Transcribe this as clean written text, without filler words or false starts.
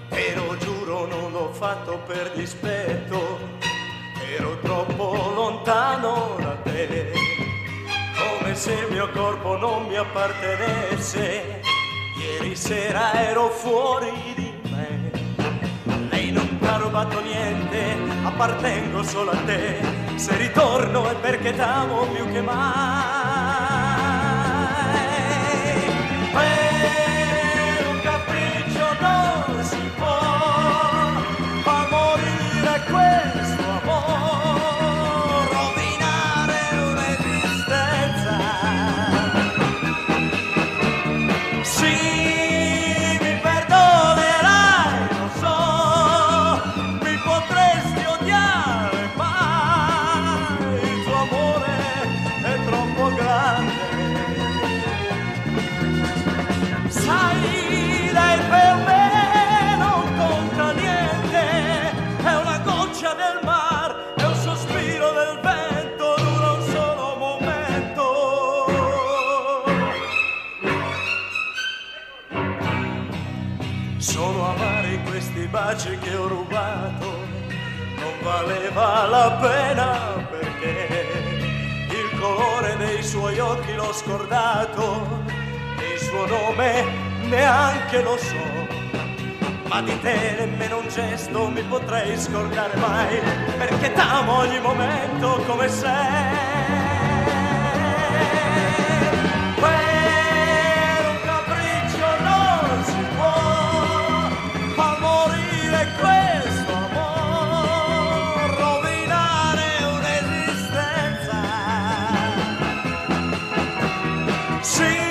E lo giuro non l'ho fatto per dispetto, ero troppo lontano da te, come se il mio corpo non mi appartenesse. Ieri sera ero fuori di me, lei non t'ha rubato niente, appartengo solo a te. Se ritorno è perché t'amo più che mai. Per un capriccio non si può far morire questo amore, rovinare un'esistenza. Sì, mi perdonerai, lo so, mi potresti odiare, ma il tuo amore è troppo grande. Sai, lei per me non conta niente, è una goccia del mar, è un sospiro del vento, dura un solo momento. Sono amari questi baci che ho rubato, non valeva la pena perché il colore dei suoi occhi l'ho scordato, il suo nome neanche lo so, ma di te nemmeno un gesto mi potrei scordare mai, perché t'amo ogni momento come sei. Per un capriccio non si può far morire questo amore, rovinare un'esistenza. Sì,